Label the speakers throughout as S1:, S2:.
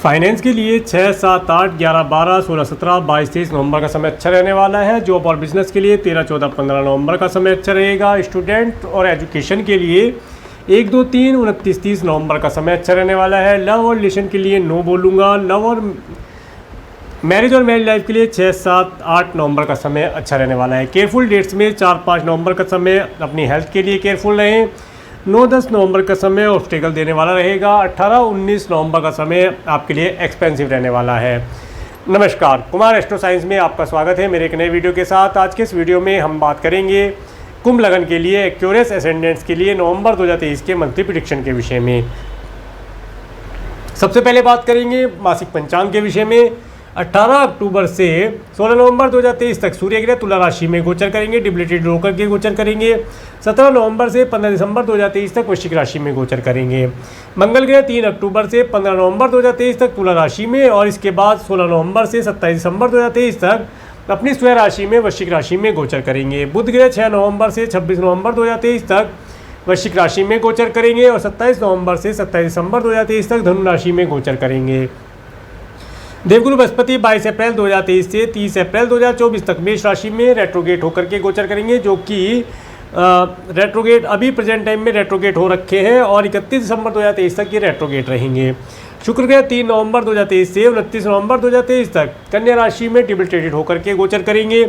S1: Finance के लिए 6, 7, 8, 11, 12, 16, 17, 22, 23 नवंबर का समय अच्छा रहने वाला है। जॉब और बिजनेस के लिए 13, 14, 15 नवंबर का समय अच्छा रहेगा। स्टूडेंट और एजुकेशन के लिए 1, 2, 3, 29, 30 नवंबर का समय अच्छा रहने वाला है। लव और रिलेशन के लिए नो बोलूँगा। लव और मैरिज और मैरिज लाइफ के लिए 6, 7, 8 नवंबर का समय अच्छा रहने वाला है। केयरफुल डेट्स में 4, 5 नवंबर का समय अपनी हेल्थ के लिए केयरफुल रहें। 9, 10 नवंबर का समय ऑब्स्टेकल देने वाला रहेगा। 18, 19 नवंबर का समय आपके लिए एक्सपेंसिव रहने वाला है। नमस्कार, कुमार एस्ट्रो साइंस में आपका स्वागत है मेरे एक नए वीडियो के साथ। आज के इस वीडियो में हम बात करेंगे कुंभ लगन के लिए एक्यूरेस एसेंडेंट्स के लिए नवंबर 2023 के मंथली प्रेडिक्शन के विषय में। सबसे पहले बात करेंगे मासिक पंचांग के विषय में। 18 अक्टूबर से 16 नवंबर 2023 तक सूर्य ग्रह तुला राशि में गोचर करेंगे, डिप्लीटेड होकर के गोचर करेंगे। 17 नवंबर से 15 दिसंबर 2023 तक वृश्चिक राशि में गोचर करेंगे। मंगल ग्रह 3 अक्टूबर से 15 नवंबर 2023 तक तुला राशि में और इसके बाद 16 नवंबर से 27 दिसंबर 2023 तक अपनी स्वयं राशि में वृश्चिक राशि में गोचर करेंगे। बुध ग्रह 6 नवंबर से 26 नवंबर 2023 तक वृश्चिक राशि में गोचर करेंगे और 27 नवंबर से 27 दिसंबर 2023 तक धनु राशि में गोचर करेंगे। देवगुरु बृहस्पति 22 अप्रैल 2023 से 30 अप्रैल 2024 तक मेष राशि में रेट्रोगेट होकर के गोचर करेंगे, जो कि रेट्रोगेट अभी प्रेजेंट टाइम में रेट्रोगेट हो रखे हैं और 31 दिसंबर 2023 तक ये रेट्रोगेट रहेंगे। शुक्र ग्रह 3 नवंबर 2023 से 29 नवंबर 2023 तक कन्या राशि में डिप्लीटेड होकर के गोचर करेंगे।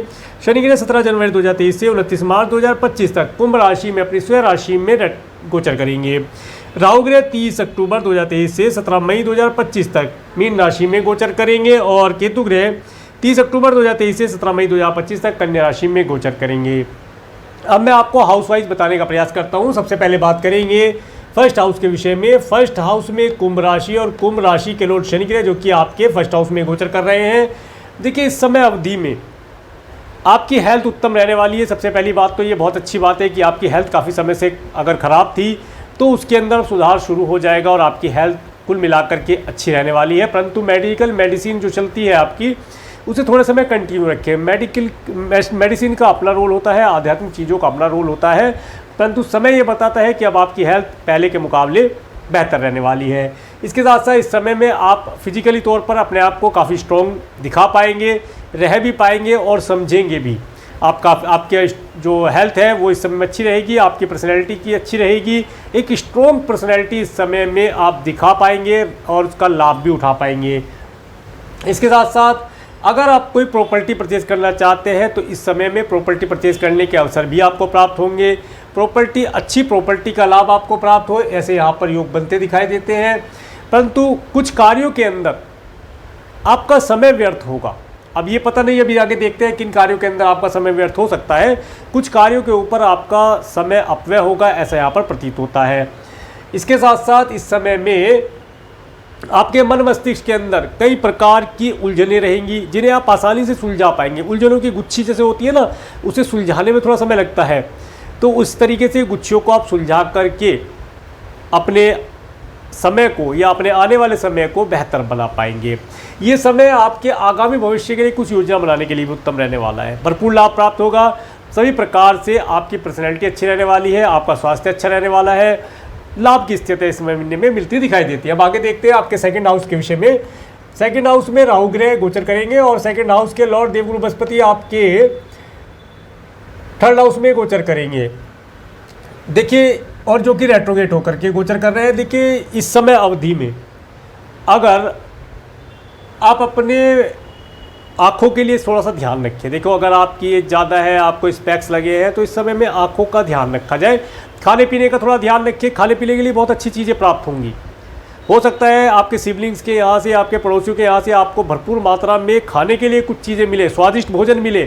S1: शनि ग्रह 17 जनवरी 2023 से 29 मार्च 2025 तक कुंभ राशि में अपनी स्वयं राशि में गोचर करेंगे। राहु ग्रह 30 अक्टूबर 2023 से 17 मई 2025 तक मीन राशि में गोचर करेंगे और केतु ग्रह 30 अक्टूबर 2023 से 17 मई 2025 तक कन्या राशि में गोचर करेंगे। अब मैं आपको हाउस वाइज बताने का प्रयास करता हूं। सबसे पहले बात करेंगे फर्स्ट हाउस के विषय में। फर्स्ट हाउस में कुंभ राशि और कुंभ राशि के लॉर्ड शनि ग्रह जो कि आपके फर्स्ट हाउस में गोचर कर रहे हैं। देखिए, इस समय अवधि में आपकी हेल्थ उत्तम रहने वाली है। सबसे पहली बात तो ये बहुत अच्छी बात है कि आपकी हेल्थ काफ़ी समय से अगर ख़राब थी तो उसके अंदर सुधार शुरू हो जाएगा और आपकी हेल्थ कुल मिलाकर के अच्छी रहने वाली है। परंतु मेडिसिन जो चलती है आपकी, उसे थोड़े समय कंटिन्यू रखें। मेडिसिन का अपना रोल होता है, आध्यात्मिक चीज़ों का अपना रोल होता है, परंतु समय ये बताता है कि अब आपकी हेल्थ पहले के मुकाबले बेहतर रहने वाली है। इसके साथ साथ इस समय में आप फिजिकली तौर पर अपने आप को काफ़ी स्ट्रॉन्ग दिखा पाएंगे, रह भी पाएंगे और समझेंगे भी। आपके जो हेल्थ है वो इस समय में अच्छी रहेगी, आपकी पर्सनैलिटी की अच्छी रहेगी। एक स्ट्रॉन्ग पर्सनैलिटी इस समय में आप दिखा पाएंगे और उसका लाभ भी उठा पाएंगे। इसके साथ साथ अगर आप कोई प्रॉपर्टी परचेज़ करना चाहते हैं तो इस समय में प्रॉपर्टी परचेज़ करने के अवसर भी आपको प्राप्त होंगे। अच्छी प्रॉपर्टी का लाभ आपको प्राप्त हो, ऐसे यहाँ पर योग बनते दिखाई देते हैं। परंतु कुछ कार्यों के अंदर आपका समय व्यर्थ होगा। अब ये पता नहीं, अभी आगे देखते हैं किन कार्यों के अंदर आपका समय व्यर्थ हो सकता है। कुछ कार्यों के ऊपर आपका समय अपव्यय होगा, ऐसा यहाँ पर प्रतीत होता है। इसके साथ साथ इस समय में आपके मन मस्तिष्क के अंदर कई प्रकार की उलझनें रहेंगी जिन्हें आप आसानी से सुलझा पाएंगे। उलझनों की गुच्छी जैसे होती है ना, उसे सुलझाने में थोड़ा समय लगता है, तो उस तरीके से गुच्छियों को आप सुलझा करके अपने समय को या अपने आने वाले समय को बेहतर बना पाएंगे। ये समय आपके आगामी भविष्य के लिए कुछ योजना बनाने के लिए भी उत्तम रहने वाला है। भरपूर लाभ प्राप्त होगा। सभी प्रकार से आपकी पर्सनैलिटी अच्छी रहने वाली है, आपका स्वास्थ्य अच्छा रहने वाला है। लाभ की स्थिति इस महीने में मिलती दिखाई देती है। अब आगे देखते हैं आपके सेकंड हाउस के विषय में। सेकंड हाउस में राहु ग्रह गोचर करेंगे और सेकंड हाउस के लॉर्ड देवगुरु बृहस्पति आपके थर्ड हाउस में गोचर करेंगे। देखिए, और जो कि रेट्रोगेट होकर के गोचर कर रहे हैं। देखिए, इस समय अवधि में अगर आप अपने आँखों के लिए थोड़ा सा ध्यान रखें। देखो, अगर आपकी एज ज़्यादा है, आपको स्पेक्स लगे हैं, तो इस समय में आँखों का ध्यान रखा जाए। खाने पीने का थोड़ा ध्यान रखें। खाने पीने के लिए बहुत अच्छी चीज़ें प्राप्त होंगी। हो सकता है आपके सिबलिंग्स के यहाँ से, आपके पड़ोसियों के यहाँ से आपको भरपूर मात्रा में खाने के लिए कुछ चीज़ें मिले, स्वादिष्ट भोजन मिले,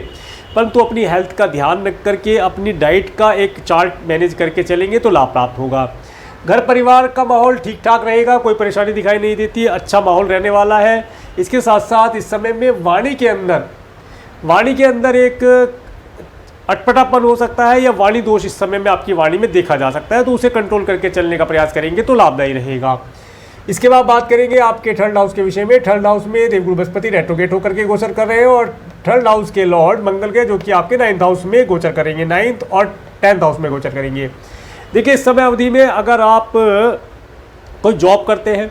S1: परंतु अपनी हेल्थ का ध्यान रख करके अपनी डाइट का एक चार्ट मैनेज करके चलेंगे तो लाभ प्राप्त होगा। घर परिवार का माहौल ठीक ठाक रहेगा, कोई परेशानी दिखाई नहीं देती, अच्छा माहौल रहने वाला है। इसके साथ साथ इस समय में वाणी के अंदर एक अटपटापन हो सकता है या वाणी दोष इस समय में आपकी वाणी में देखा जा सकता है, तो उसे कंट्रोल करके चलने का प्रयास करेंगे तो लाभदायी रहेगा। इसके बाद बात करेंगे आपके थर्ड हाउस के विषय में। थर्ड हाउस में देवगुरु बृहस्पति रेट्रोगेट होकर के गोचर कर रहे हैं और थर्ड हाउस के लॉर्ड मंगल के जो कि आपके 9th हाउस में गोचर करेंगे, 9th और 10th हाउस में गोचर करेंगे। देखिए, इस समय अवधि में अगर आप कोई जॉब करते हैं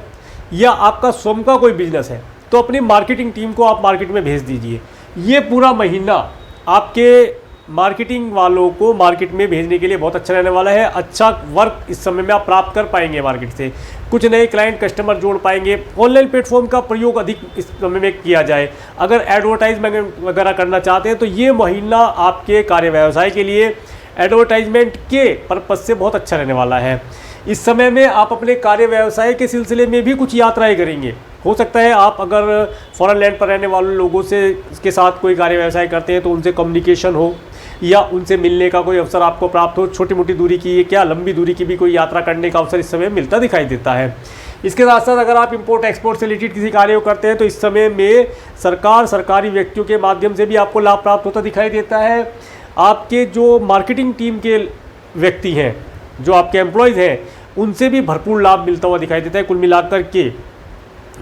S1: या आपका स्वयं का कोई बिजनेस है तो अपनी मार्केटिंग टीम को आप मार्केट में भेज दीजिए। ये पूरा महीना आपके मार्केटिंग वालों को मार्केट में भेजने के लिए बहुत अच्छा रहने वाला है। अच्छा वर्क इस समय में आप प्राप्त कर पाएंगे मार्केट से, कुछ नए क्लाइंट कस्टमर जोड़ पाएंगे। ऑनलाइन प्लेटफॉर्म का प्रयोग अधिक इस समय में किया जाए। अगर एडवर्टाइजमेंट वगैरह करना चाहते हैं तो ये महीना आपके कार्य व्यवसाय के लिए एडवर्टाइजमेंट के पर्पज़ से बहुत अच्छा रहने वाला है। इस समय में आप अपने कार्य व्यवसाय के सिलसिले में भी कुछ यात्राएं करेंगे। हो सकता है आप अगर फॉरेन लैंड पर रहने वाले लोगों से के साथ कोई कार्य व्यवसाय करते हैं तो उनसे कम्युनिकेशन हो या उनसे मिलने का कोई अवसर आपको प्राप्त हो। छोटी मोटी दूरी की क्या लंबी दूरी की भी कोई यात्रा करने का अवसर इस समय मिलता दिखाई देता है। इसके साथ साथ अगर आप इंपोर्ट एक्सपोर्ट से रिलेटेड किसी कार्य को करते हैं तो इस समय में सरकारी व्यक्तियों के माध्यम से भी आपको लाभ प्राप्त होता दिखाई देता है। आपके जो मार्केटिंग टीम के व्यक्ति हैं, जो आपके एम्प्लॉयज़ हैं, उनसे भी भरपूर लाभ मिलता हुआ दिखाई देता है। कुल मिलाकर के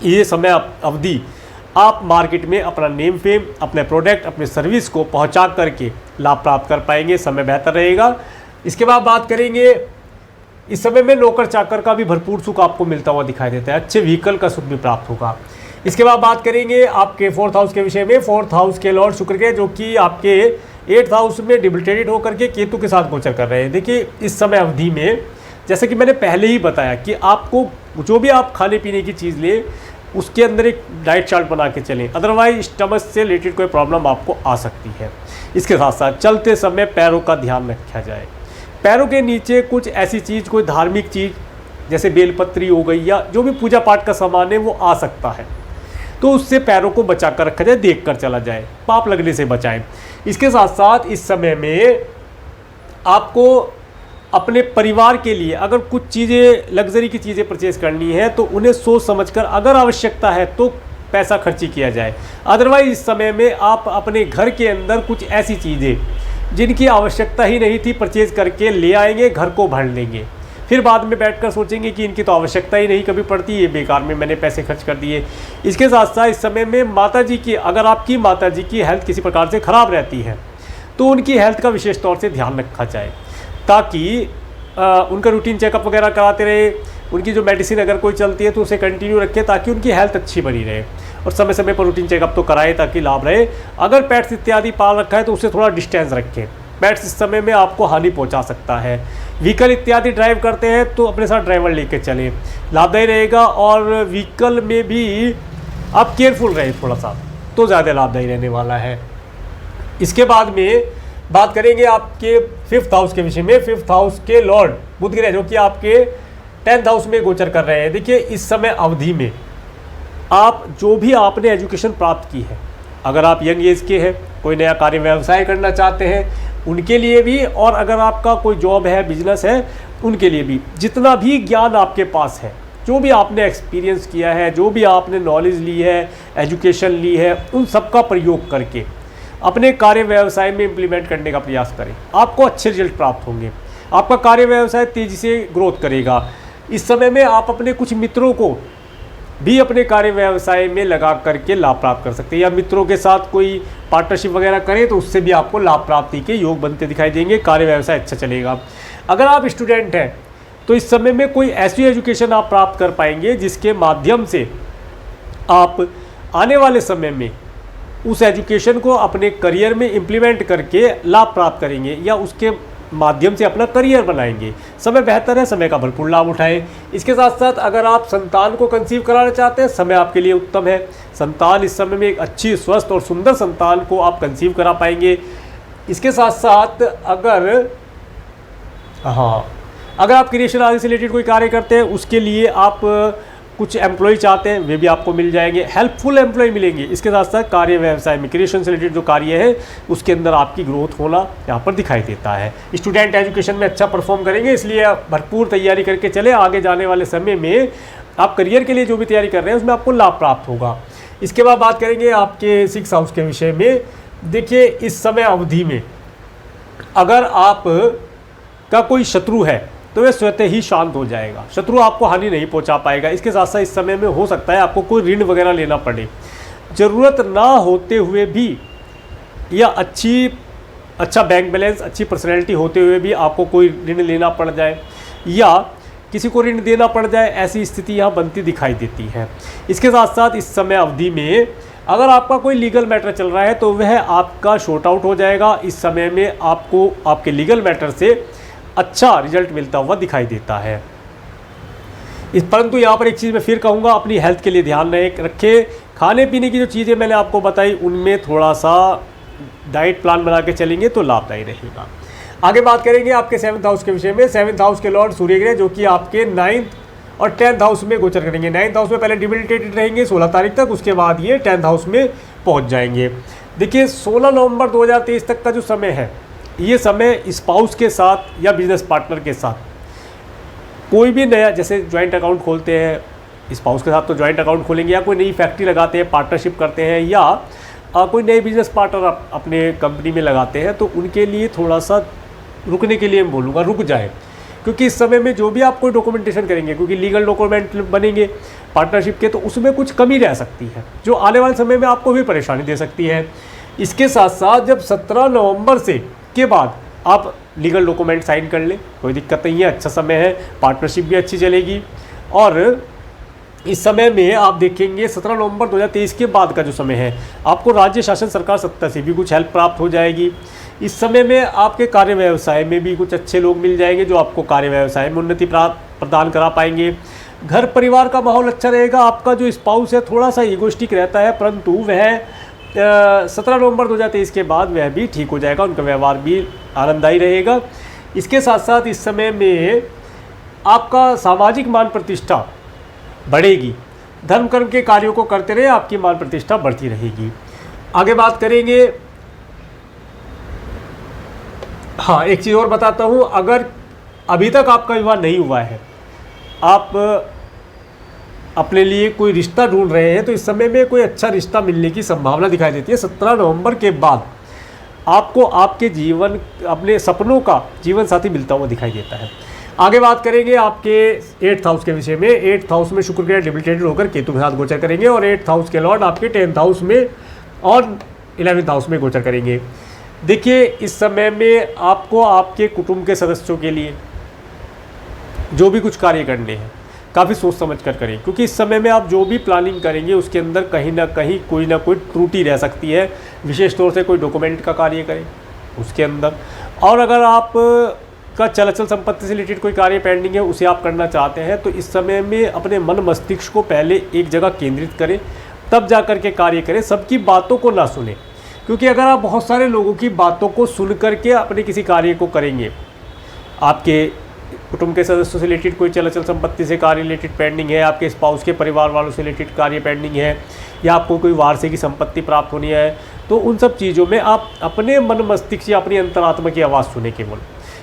S1: ये समय अवधि आप मार्केट में अपना नेम फेम, अपने प्रोडक्ट, अपने सर्विस को पहुंचा करके लाभ प्राप्त कर पाएंगे। समय बेहतर रहेगा। इसके बाद बात करेंगे, इस समय में नौकर चाकर का भी भरपूर सुख आपको मिलता हुआ दिखाई देता है। अच्छे व्हीकल का सुख भी प्राप्त होगा। इसके बाद बात करेंगे आपके 4th हाउस के विषय में। 4th हाउस के लॉर्ड शुक्र के, जो कि आपके 8th हाउस में डिबिलिटेटेड होकर के केतु के साथ गोचर कर रहे हैं। देखिए इस समय अवधि में जैसे कि मैंने पहले ही बताया कि आपको जो भी आप खाने पीने की चीज़ ले उसके अंदर एक डाइट चार्ट बना के चलें, अदरवाइज स्टमक से रिलेटेड कोई प्रॉब्लम आपको आ सकती है। इसके साथ साथ चलते समय पैरों का ध्यान रखा जाए। पैरों के नीचे कुछ ऐसी चीज़, कोई धार्मिक चीज़ जैसे बेलपत्री हो गई या जो भी पूजा पाठ का सामान है वो आ सकता है, तो उससे पैरों को बचा कर रखा जाए, देख कर चला जाए, पाप लगने से बचाएं। इसके साथ साथ इस समय में आपको अपने परिवार के लिए अगर कुछ चीज़ें, लग्जरी की चीज़ें परचेज़ करनी है तो उन्हें सोच समझकर, अगर आवश्यकता है तो पैसा खर्ची किया जाए। अदरवाइज इस समय में आप अपने घर के अंदर कुछ ऐसी चीज़ें जिनकी आवश्यकता ही नहीं थी परचेज़ करके ले आएंगे, घर को भर लेंगे, फिर बाद में बैठकर सोचेंगे कि इनकी तो आवश्यकता ही नहीं कभी पड़ती, ये बेकार में मैंने पैसे खर्च कर दिए। इसके साथ साथ इस समय में माताजी की, अगर आपकी माताजी की हेल्थ किसी प्रकार से ख़राब रहती है तो उनकी हेल्थ का विशेष तौर से ध्यान रखा जाए, ताकि उनका रूटीन चेकअप वगैरह कराते रहे। उनकी जो मेडिसिन अगर कोई चलती है तो उसे कंटिन्यू रखें ताकि उनकी हेल्थ अच्छी बनी रहे, और समय समय पर रूटीन चेकअप तो कराएं ताकि लाभ रहे। अगर पेट्स इत्यादि पाल रखा है तो उससे थोड़ा डिस्टेंस रखें। पेट्स इस समय में आपको हानि पहुंचा सकता है। व्हीकल इत्यादि ड्राइव करते हैं तो अपने साथ ड्राइवर लेके चलें, लाभदायी रहेगा। और व्हीकल में भी आप केयरफुल रहें थोड़ा सा, तो ज़्यादा लाभदायी रहने वाला है। इसके बाद में बात करेंगे आपके 5th हाउस के विषय में। 5th हाउस के लॉर्ड बुध ग्रह, जो कि आपके 10th हाउस में गोचर कर रहे हैं। देखिए इस समय अवधि में आप जो भी आपने एजुकेशन प्राप्त की है, अगर आप यंग एज के हैं, कोई नया कार्य व्यवसाय करना चाहते हैं, उनके लिए भी, और अगर आपका कोई जॉब है, बिजनेस है, उनके लिए भी, जितना भी ज्ञान आपके पास है, जो भी आपने एक्सपीरियंस किया है, जो भी आपने नॉलेज ली है, एजुकेशन ली है, उन सब का प्रयोग करके अपने कार्य व्यवसाय में इम्प्लीमेंट करने का प्रयास करें। आपको अच्छे रिजल्ट प्राप्त होंगे। आपका कार्य व्यवसाय तेज़ी से ग्रोथ करेगा। इस समय में आप अपने कुछ मित्रों को भी अपने कार्य व्यवसाय में लगा करके लाभ प्राप्त कर सकते हैं, या मित्रों के साथ कोई पार्टनरशिप वगैरह करें तो उससे भी आपको लाभ प्राप्ति के योग बनते दिखाई देंगे। कार्य व्यवसाय अच्छा चलेगा। अगर आप स्टूडेंट हैं तो इस समय में कोई ऐसी एजुकेशन आप प्राप्त कर पाएंगे जिसके माध्यम से आप आने वाले समय में उस एजुकेशन को अपने करियर में इम्प्लीमेंट करके लाभ प्राप्त करेंगे, या उसके माध्यम से अपना करियर बनाएंगे। समय बेहतर है, समय का भरपूर लाभ उठाएं। इसके साथ साथ अगर आप संतान को कंसीव कराना चाहते हैं, समय आपके लिए उत्तम है। संतान इस समय में एक अच्छी, स्वस्थ और सुंदर संतान को आप कंसीव करा पाएंगे। इसके साथ साथ अगर आप क्रिएशन आदि से रिलेटेड कोई कार्य करते हैं, उसके लिए आप कुछ एम्प्लॉय चाहते हैं, वे भी आपको मिल जाएंगे, हेल्पफुल एम्प्लॉय मिलेंगे। इसके साथ साथ कार्य व्यवसाय में क्रिएशन से रिलेटेड जो कार्य है उसके अंदर आपकी ग्रोथ होना यहाँ पर दिखाई देता है। स्टूडेंट एजुकेशन में अच्छा परफॉर्म करेंगे, इसलिए आप भरपूर तैयारी करके चले। आगे जाने वाले समय में आप करियर के लिए जो भी तैयारी कर रहे हैं उसमें आपको लाभ प्राप्त होगा। इसके बाद बात करेंगे आपके 6th हाउस के विषय में। देखिए इस समय अवधि में अगर आप का कोई शत्रु है तो वह स्वतः ही शांत हो जाएगा, शत्रु आपको हानि नहीं पहुंचा पाएगा। इसके साथ साथ इस समय में हो सकता है आपको कोई ऋण वगैरह लेना पड़े, ज़रूरत ना होते हुए भी, या अच्छा बैंक बैलेंस, अच्छी पर्सनैलिटी होते हुए भी आपको कोई ऋण लेना पड़ जाए, या किसी को ऋण देना पड़ जाए, ऐसी स्थिति यहाँ बनती दिखाई देती है। इसके साथ साथ इस समय अवधि में अगर आपका कोई लीगल मैटर चल रहा है तो वह आपका शॉर्ट आउट हो जाएगा। इस समय में आपको आपके लीगल मैटर से अच्छा रिजल्ट मिलता हुआ दिखाई देता है। परंतु यहाँ पर एक चीज़ मैं फिर कहूँगा, अपनी हेल्थ के लिए ध्यान रखें। खाने पीने की जो चीज़ें मैंने आपको बताई उनमें थोड़ा सा डाइट प्लान बना के चलेंगे तो लाभदायी रहेगा। आगे बात करेंगे आपके 7th हाउस के विषय में। 7th हाउस के लॉर्ड सूर्य ग्रह जो कि आपके 9th और 10th हाउस में गोचर करेंगे। 9th हाउस में पहले डिबिलिटेटेड रहेंगे 16 तारीख तक, उसके बाद ये 10th हाउस में पहुंच जाएंगे। देखिए 16 नवंबर 2023 तक का जो समय है, ये समय स्पाउस के साथ या बिजनेस पार्टनर के साथ कोई भी नया, जैसे ज्वाइंट अकाउंट खोलते हैं स्पाउस के साथ तो ज्वाइंट अकाउंट खोलेंगे, या कोई नई फैक्ट्री लगाते हैं, पार्टनरशिप करते हैं, या कोई नए बिजनेस पार्टनर अपने कंपनी में लगाते हैं, तो उनके लिए थोड़ा सा रुकने के लिए मैं बोलूँगा रुक जाए। क्योंकि इस समय में जो भी आप कोई डॉक्यूमेंटेशन करेंगे, क्योंकि लीगल डॉक्यूमेंट बनेंगे पार्टनरशिप के, तो उसमें कुछ कमी रह सकती है जो आने वाले समय में आपको भी परेशानी दे सकती है। इसके साथ साथ जब 17 नवंबर से के बाद आप लीगल डॉक्यूमेंट साइन कर लें, कोई दिक्कत नहीं है, अच्छा समय है, पार्टनरशिप भी अच्छी चलेगी। और इस समय में आप देखेंगे 17 नवंबर 2023 के बाद का जो समय है, आपको राज्य शासन सरकार सत्ता से भी कुछ हेल्प प्राप्त हो जाएगी। इस समय में आपके कार्य व्यवसाय में भी कुछ अच्छे लोग मिल जाएंगे जो आपको कार्य व्यवसाय में उन्नति प्रदान करा पाएंगे। घर परिवार का माहौल अच्छा रहेगा। आपका जो स्पाउस है थोड़ा सा ईगोइस्टिक रहता है, परंतु वह 17 नवंबर 2023 के बाद वह भी ठीक हो जाएगा, उनका व्यवहार भी आनंददायी रहेगा। इसके साथ साथ इस समय में आपका सामाजिक मान प्रतिष्ठा बढ़ेगी। धर्म कर्म के कार्यों को करते रहे, आपकी मान प्रतिष्ठा बढ़ती रहेगी। आगे बात करेंगे, हाँ एक चीज़ और बताता हूँ, अगर अभी तक आपका विवाह नहीं हुआ है, आप अपने लिए कोई रिश्ता ढूंढ रहे हैं, तो इस समय में कोई अच्छा रिश्ता मिलने की संभावना दिखाई देती है। 17 नवंबर के बाद आपको आपके जीवन, अपने सपनों का जीवन साथी मिलता हुआ दिखाई देता है। आगे बात करेंगे आपके 8th हाउस के विषय में। 8th हाउस में शुक्र ग्रह डिबिलिटेटेड होकर केतु के साथ गोचर करेंगे, और 8th हाउस के लॉर्ड आपके 10th हाउस में और 11th हाउस में गोचर करेंगे। देखिए इस समय में आपको आपके कुटुंब के सदस्यों के लिए जो भी कुछ कार्य करने हैं काफ़ी सोच समझ कर करें, क्योंकि इस समय में आप जो भी प्लानिंग करेंगे उसके अंदर कहीं ना कहीं कोई ना कोई त्रुटि रह सकती है। विशेष तौर से कोई डॉक्यूमेंट का कार्य करें उसके अंदर, और अगर आप का चल संपत्ति से रिलेटेड कोई कार्य पेंडिंग है उसे आप करना चाहते हैं, तो इस समय में अपने मन मस्तिष्क को पहले एक जगह केंद्रित करें, तब जा कर के कार्य करें। सबकी बातों को ना सुने, क्योंकि अगर आप बहुत सारे लोगों की बातों को सुन करके अपने किसी कार्य को करेंगे, आपके कुटुंब के सदस्यों से रिलेटेड कोई चल संपत्ति से कार्य रिलेटेड पेंडिंग है, आपके स्पाउस के परिवार वालों से रिलेटेड कार्य पेंडिंग है, या आपको कोई वार्षिक संपत्ति प्राप्त होनी है, तो उन सब चीज़ों में आप अपने मन मस्तिष्क या अपनी अंतरात्मा की आवाज़ सुने केवल,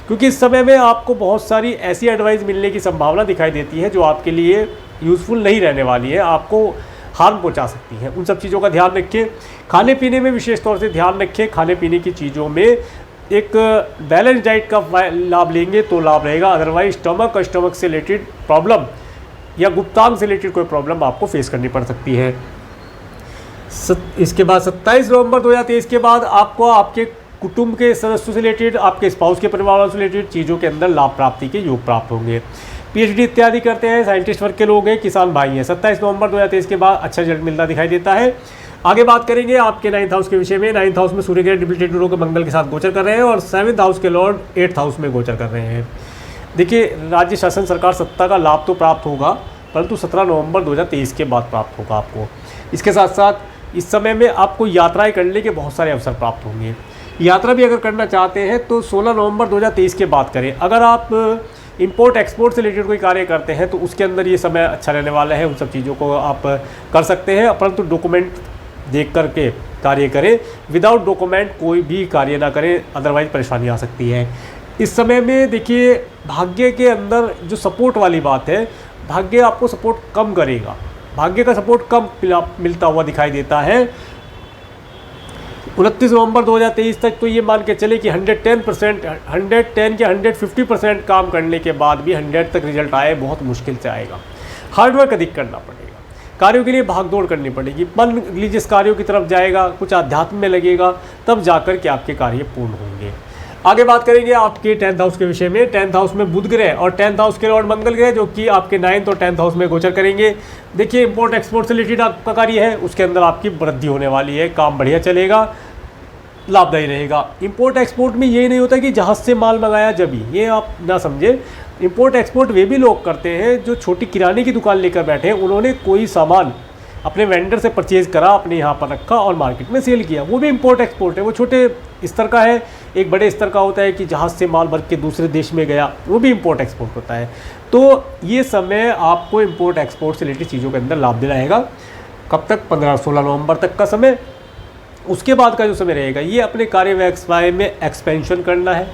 S1: क्योंकि इस समय में आपको बहुत सारी ऐसी एडवाइस मिलने की संभावना दिखाई देती है जो आपके लिए यूज़फुल नहीं रहने वाली है, आपको हार्म पहुंचा सकती हैं। उन सब चीज़ों का ध्यान रखें। खाने पीने में विशेष तौर से ध्यान रखें। खाने पीने की चीज़ों में एक बैलेंस डाइट का लाभ लेंगे तो लाभ रहेगा, अदरवाइज स्टमक से रिलेटेड प्रॉब्लम या गुप्तांग से रिलेटेड कोई प्रॉब्लम आपको फेस करनी पड़ सकती है। इसके बाद 27 नवंबर 2023 के बाद आपको आपके कुटुंब के सदस्यों से रिलेटेड, आपके स्पाउस के परिवार से रिलेटेड चीज़ों के अंदर लाभ प्राप्ति के योग प्राप्त होंगे। पीएचडी इत्यादि करते हैं, साइंटिस्ट वर्ग के लोग हैं, किसान भाई हैं, 27 नवंबर 2023 के बाद अच्छा रिजल्ट मिलता दिखाई देता है। आगे बात करेंगे आपके 9th हाउस के विषय में। 9th हाउस में सूर्य ग्रह डिबिलिटेटेड होकर मंगल के साथ गोचर कर रहे हैं, और 7th हाउस के लॉर्ड 8th हाउस में गोचर कर रहे हैं। देखिए राज्य शासन सरकार सत्ता का लाभ तो प्राप्त होगा, परंतु 17 नवंबर 2023 के बाद प्राप्त होगा आपको। इसके साथ साथ इस समय में आपको यात्राएं करने के बहुत सारे अवसर प्राप्त होंगे। यात्रा भी अगर करना चाहते हैं तो 16 नवंबर 2023 के बाद करें। अगर आप इंपोर्ट एक्सपोर्ट से रिलेटेड कोई कार्य करते हैं तो उसके अंदर ये समय अच्छा रहने वाला है, उन सब चीज़ों को आप कर सकते हैं, परंतु डॉक्यूमेंट देख करके कार्य करें। विदाउट डॉक्यूमेंट कोई भी कार्य ना करें, अदरवाइज परेशानी आ सकती है। इस समय में देखिए भाग्य के अंदर जो सपोर्ट वाली बात है, भाग्य आपको सपोर्ट कम करेगा, भाग्य का सपोर्ट कम मिलता हुआ दिखाई देता है। 29 नवंबर 2023 तक तो ये मान के चले कि 110% 110 या 150% काम करने के बाद भी 100 तक रिजल्ट आए बहुत मुश्किल से आएगा। हार्डवर्क अधिक करना पड़ेगा, कार्यों के लिए भागदौड़ करनी पड़ेगी, मन रिलीजियस कार्यों की तरफ जाएगा, कुछ आध्यात्म में लगेगा, तब जाकर के आपके कार्य पूर्ण होंगे। आगे बात करेंगे आपके 10th हाउस के विषय में। 10th हाउस में बुध ग्रह और 10th हाउस के लॉर्ड मंगल ग्रह जो कि आपके 9th और 10th हाउस में गोचर करेंगे। देखिए इंपोर्ट एक्सपोर्ट से रिलेटेड आपका कार्य है, उसके अंदर आपकी वृद्धि होने वाली है, काम बढ़िया चलेगा, लाभदायी रहेगा। इंपोर्ट एक्सपोर्ट में ये नहीं होता कि जहाज से माल मंगाया जब ही, ये आप ना समझे। इंपोर्ट एक्सपोर्ट वे भी लोग करते हैं जो छोटी किराने की दुकान लेकर बैठे हैं, उन्होंने कोई सामान अपने वेंडर से परचेज करा, अपने यहाँ पर रखा और मार्केट में सेल किया, वो भी इंपोर्ट एक्सपोर्ट है। वो छोटे स्तर का है, एक बड़े स्तर का होता है कि जहाज़ से माल भर के दूसरे देश में गया, वो भी इंपोर्ट एक्सपोर्ट होता है। तो ये समय आपको इंपोर्ट एक्सपोर्ट से रिलेटेड चीज़ों के अंदर लाभ दिलाएगा। कब तक? 15-16 नवंबर तक का समय। उसके बाद का जो समय रहेगा ये अपने कार्य व्यवसाय में एक्सपेंशन करना है,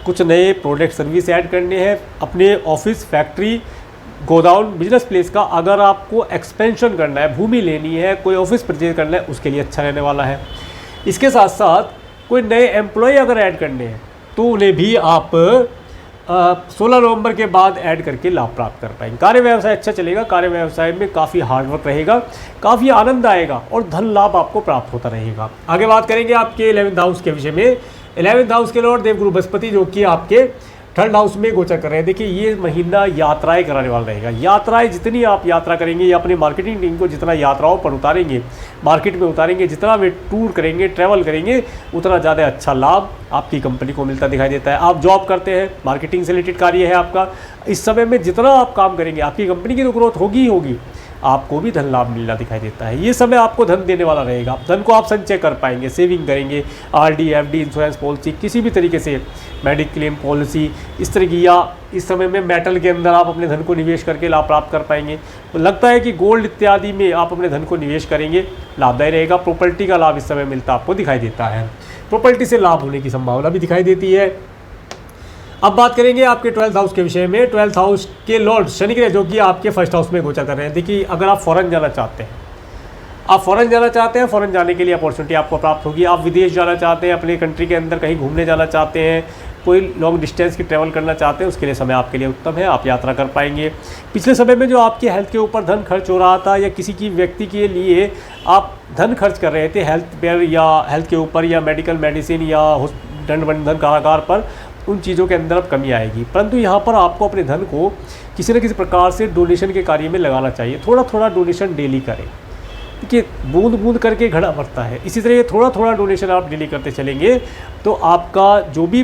S1: कुछ नए प्रोडक्ट सर्विस ऐड करने हैं, अपने office, factory, godown, business place का अगर आपको एक्सपेंशन करना है, भूमि लेनी है, कोई ऑफिस परचेज करना है, उसके लिए अच्छा रहने वाला है। इसके साथ साथ कोई नए एम्प्लॉय अगर ऐड करने हैं तो उन्हें भी आप 16 नवंबर के बाद ऐड करके लाभ प्राप्त कर पाएंगे। कार्य व्यवसाय अच्छा चलेगा, कार्य व्यवसाय में काफ़ी हार्डवर्क रहेगा, काफ़ी आनंद आएगा और धन लाभ आपको प्राप्त होता रहेगा। आगे बात करेंगे आपके 11th हाउस के विषय में। 11th हाउस के लॉर्ड देवगुरु बृहस्पति जो कि आपके 3rd हाउस में गोचर कर रहे हैं। देखिए ये महीना यात्राएं कराने वाला रहेगा। यात्राएं जितनी आप यात्रा करेंगे या अपनी मार्केटिंग टीम को जितना यात्राओं पर उतारेंगे, मार्केट में उतारेंगे, जितना वे टूर करेंगे, ट्रैवल करेंगे, उतना ज़्यादा अच्छा लाभ आपकी कंपनी को मिलता दिखाई देता है। आप जॉब करते हैं, मार्केटिंग से रिलेटेड कार्य है आपका, इस समय में जितना आप काम करेंगे आपकी कंपनी की तो ग्रोथ होगी ही होगी, आपको भी धन लाभ मिलना दिखाई देता है। ये समय आपको धन देने वाला रहेगा। धन को आप संचय कर पाएंगे, सेविंग करेंगे, आरडी, एफडी, इंश्योरेंस पॉलिसी, किसी भी तरीके से मेडिक्लेम पॉलिसी इस तरह की, या इस समय में मेटल के अंदर आप अपने धन को निवेश करके लाभ प्राप्त कर पाएंगे। तो लगता है कि गोल्ड इत्यादि में आप अपने धन को निवेश करेंगे, लाभदायी रहेगा। प्रॉपर्टी का लाभ इस समय मिलता आपको दिखाई देता है, प्रॉपर्टी से लाभ होने की संभावना भी दिखाई देती है। अब बात करेंगे आपके 12th हाउस के विषय में। 12th हाउस के लॉर्ड शनि ग्रह जो कि आपके 1st हाउस में गोचर कर रहे हैं। देखिए अगर आप फॉरेन जाना चाहते हैं, आप फॉरेन जाना चाहते हैं, फॉरेन जाने के लिए अपॉर्चुनिटी आपको प्राप्त होगी। आप विदेश जाना चाहते हैं, अपने कंट्री के अंदर कहीं घूमने जाना चाहते हैं, कोई लॉन्ग डिस्टेंस की ट्रैवल करना चाहते हैं, उसके लिए समय आपके लिए उत्तम है, आप यात्रा कर पाएंगे। पिछले समय में जो आपकी हेल्थ के ऊपर धन खर्च हो रहा था या किसी की व्यक्ति के लिए आप धन खर्च कर रहे थे हेल्थ पर या हेल्थ के ऊपर या मेडिकल मेडिसिन या दंड बंधन कारागार पर, उन चीज़ों के अंदर अब कमी आएगी। परंतु यहाँ पर आपको अपने धन को किसी न किसी प्रकार से डोनेशन के कार्य में लगाना चाहिए। थोड़ा थोड़ा डोनेशन डेली करें। देखिए बूंद बूंद करके घड़ा भरता है, इसी तरह थोड़ा थोड़ा डोनेशन आप डेली करते चलेंगे तो आपका जो भी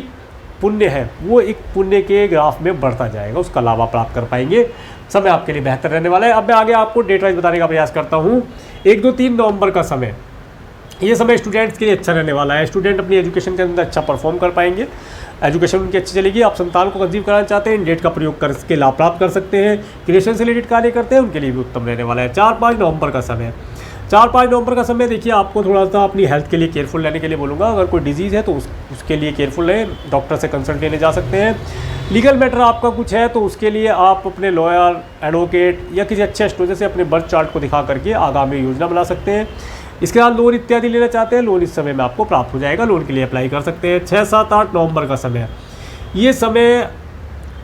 S1: पुण्य है वो एक पुण्य के ग्राफ में बढ़ता जाएगा, उसका लाभ आप प्राप्त कर पाएंगे। समय आपके लिए बेहतर रहने वाला है। अब मैं आगे आपको डेट वाइज बताने का प्रयास करता हूँ। 1, 2, 3 नवंबर का समय, ये समय स्टूडेंट्स के लिए अच्छा रहने वाला है। स्टूडेंट अपनी एजुकेशन के अंदर अच्छा परफॉर्म कर पाएंगे, एजुकेशन उनकी अच्छी चलेगी। आप संतान को कंसीव कराना चाहते हैं, इन डेट का प्रयोग करके लाभ प्राप्त कर सकते हैं। क्रिएशन से रिलेटेड कार्य करते हैं, उनके लिए भी उत्तम रहने वाला है। 4-5 नवंबर का समय, 4-5 नवंबर का समय देखिए आपको थोड़ा सा अपनी हेल्थ के लिए केयरफुल रहने के लिए बोलूँगा। अगर कोई डिजीज़ है तो उसके लिए केयरफुल रहें, डॉक्टर से कंसल्ट लेने जा सकते हैं। लीगल मैटर आपका कुछ है तो उसके लिए आप अपने लॉयर, एडवोकेट या किसी अच्छे एस्ट्रोलॉजर से अपने बर्थ चार्ट को दिखा करके आगामी योजना बना सकते हैं। इसके बाद लोन इत्यादि लेना चाहते हैं, लोन इस समय में आपको प्राप्त हो जाएगा, लोन के लिए अप्लाई कर सकते हैं। 6, 7, 8 नवंबर का समय, ये समय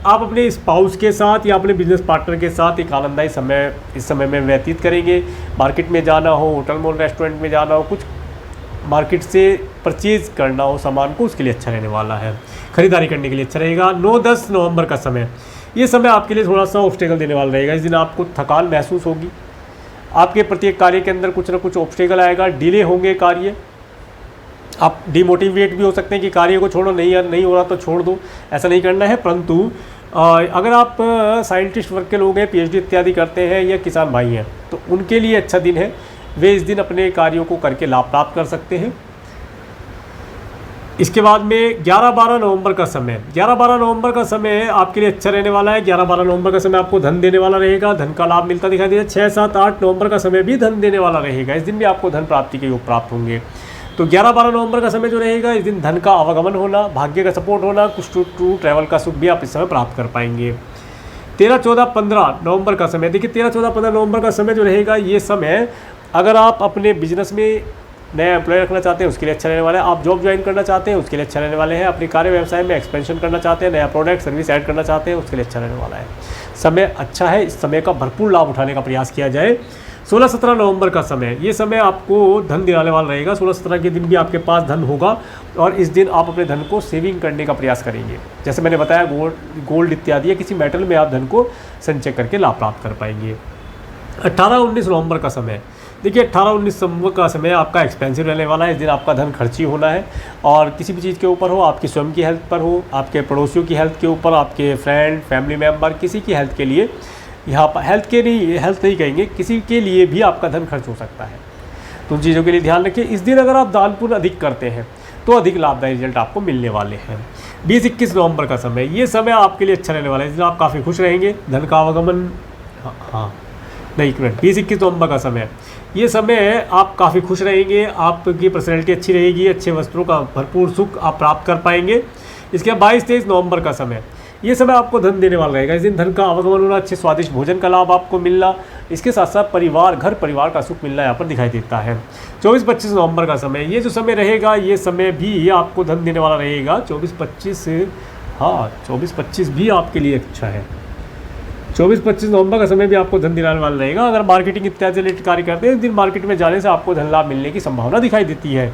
S1: आप अपने स्पाउस के साथ या अपने बिजनेस पार्टनर के साथ एक आनंददायी समय इस समय में व्यतीत करेंगे। मार्केट में जाना हो, होटल मॉल रेस्टोरेंट में जाना हो, कुछ मार्केट से परचेज करना हो सामान को, उसके लिए अच्छा रहने वाला है, खरीदारी करने के लिए अच्छा रहेगा। 9-10 नवंबर का समय, ये समय आपके लिए थोड़ा सा ऑब्स्टेकल देने वाला रहेगा। इस दिन आपको थकान महसूस होगी, आपके प्रत्येक कार्य के अंदर कुछ ना कुछ ऑब्स्टेकल आएगा, डिले होंगे कार्य, आप डिमोटिवेट भी हो सकते हैं कि कार्य को छोड़ो, नहीं हो रहा तो छोड़ दो, ऐसा नहीं करना है। परंतु अगर आप साइंटिस्ट वर्ग के लोग हैं, पीएचडी इत्यादि करते हैं या किसान भाई हैं तो उनके लिए अच्छा दिन है, वे इस दिन अपने कार्यों को करके लाभ प्राप्त कर सकते हैं। इसके बाद में 11-12 नवंबर का समय, 11-12 नवंबर का समय आपके लिए अच्छा रहने वाला है। 11-12 नवंबर का समय आपको धन देने वाला रहेगा, धन का लाभ मिलता दिखाई देगा। 6, 7, 8 नवंबर का समय भी धन देने वाला रहेगा, इस दिन भी आपको धन प्राप्ति के योग प्राप्त होंगे। तो 11-12 नवंबर का समय जो रहेगा, इस दिन धन का आवागमन होना, भाग्य का सपोर्ट होना, कुछ टू ट्रैवल का सुख भी आप इस समय प्राप्त कर पाएंगे। 13, 14, 15 नवंबर का समय, देखिए 13, 14, 15 नवंबर का समय जो रहेगा, ये समय अगर आप अपने बिजनेस में नया एम्प्लॉय रखना चाहते हैं उसके लिए अच्छा रहने वाला है। आप जॉब ज्वाइन करना चाहते हैं उसके लिए अच्छा रहने वाले हैं। अपने कार्य व्यवसाय में एक्सपेंशन करना चाहते हैं, नया प्रोडक्ट सर्विस ऐड करना चाहते हैं उसके लिए अच्छा रहने वाला है। समय अच्छा है, इस समय का भरपूर लाभ उठाने का प्रयास किया जाए। 16-17 नवंबर का समय, ये समय आपको धन दिलाने वाला रहेगा। 16-17 के दिन भी आपके पास धन होगा और इस दिन आप अपने धन को सेविंग करने का प्रयास करेंगे। जैसे मैंने बताया गोल्ड इत्यादि या किसी मेटल में आप धन को संचय करके लाभ प्राप्त कर पाएंगे। 18-19 नवंबर का समय, देखिए 18-19 नवंबर का समय आपका एक्सपेंसिव रहने वाला है। इस दिन आपका धन खर्ची होना है और किसी भी चीज़ के ऊपर हो, आपकी स्वयं की हेल्थ पर हो, आपके पड़ोसियों की हेल्थ के ऊपर, आपके फ्रेंड फैमिली मेम्बर किसी की हेल्थ के लिए, यहाँ पर हेल्थ नहीं कहेंगे, किसी के लिए भी आपका धन खर्च हो सकता है। तो उन चीज़ों के लिए ध्यान रखिए। इस दिन अगर आप दान पुण्य अधिक करते हैं तो अधिक लाभदायी रिजल्ट आपको मिलने वाले हैं। 20-21 नवंबर का समय, ये समय आपके लिए अच्छा रहने वाला है। इस दिन आप काफ़ी खुश रहेंगे, धन का आवागमन, नहीं 20-21 नवंबर का समय, ये समय आप काफ़ी खुश रहेंगे, आपकी पर्सनैलिटी अच्छी रहेगी, अच्छे वस्त्रों का भरपूर सुख आप प्राप्त कर पाएंगे। इसके बाद 22-23 नवंबर का समय, ये समय आपको धन देने वाला रहेगा। इस दिन धन का आवागमन होना, अच्छे स्वादिष्ट भोजन का लाभ आपको मिलना, इसके साथ साथ घर परिवार का सुख मिलना यहाँ पर दिखाई देता है। 24-25 नवंबर का समय, ये जो समय रहेगा ये समय भी आपको धन देने वाला रहेगा। 24-25 भी आपके लिए अच्छा है। 24-25 नवंबर का समय भी आपको धन दिलाने वाला रहेगा। अगर मार्केटिंग इत्यादि से रिलेटेड कार्य करते हैं, इस दिन मार्केट में जाने से आपको धन लाभ मिलने की संभावना दिखाई देती है।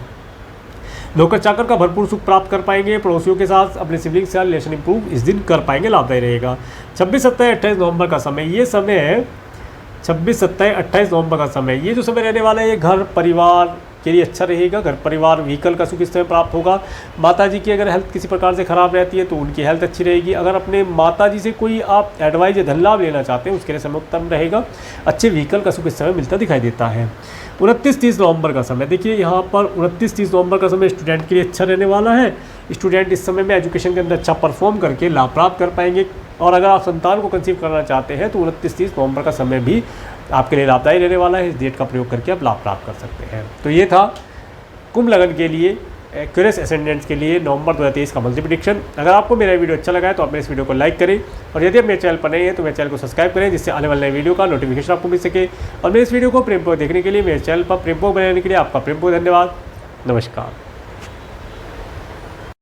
S1: नौकर चाकर का भरपूर सुख प्राप्त कर पाएंगे। पड़ोसियों के साथ अपने सिबलिंग से रिलेशन इंप्रूव इस दिन कर पाएंगे, लाभदायी रहेगा। 26-27-28 नवंबर का समय, ये समय 26-27-28 नवंबर का समय, ये जो समय रहने वाला है ये घर परिवार के लिए अच्छा रहेगा। घर परिवार व्हीकल का सुख इस समय प्राप्त होगा। माताजी की अगर हेल्थ किसी प्रकार से ख़राब रहती है तो उनकी हेल्थ अच्छी रहेगी। अगर अपने माताजी से कोई आप एडवाइस या धन लाभ लेना चाहते हैं उसके लिए समय उत्तम रहेगा। अच्छे व्हीकल का सुख इस समय मिलता दिखाई देता है। 29-30 नवंबर का समय, देखिए यहाँ पर 29-30 नवंबर का समय स्टूडेंट के लिए अच्छा रहने वाला है। स्टूडेंट इस समय में एजुकेशन के अंदर अच्छा परफॉर्म करके लाभ प्राप्त कर पाएंगे। और अगर आप संतान को कंसीव करना चाहते हैं तो 29-30 नवंबर का समय भी आपके लिए लाभदायी रहने वाला है। इस डेट का प्रयोग करके आप लाभ प्राप्त कर सकते हैं। तो ये था कुंभ लगन के लिए, एक्यूरेस एसेंडेंट्स के लिए नवंबर 2023 का मंथली प्रेडिक्शन। अगर आपको मेरा वीडियो अच्छा लगा है तो आप मेरे इस वीडियो को लाइक करें और यदि आप मेरे चैनल पर नए हैं तो मेरे चैनल को सब्सक्राइब करें, जिससे आने वाले नए वीडियो का नोटिफिकेशन आपको मिल सके। और मेरे इस वीडियो को प्रेमपूर्वक देखने के लिए, मेरे चैनल पर प्रेमपूर्वक बनाने के लिए आपका प्रेमपूर्वक धन्यवाद। नमस्कार।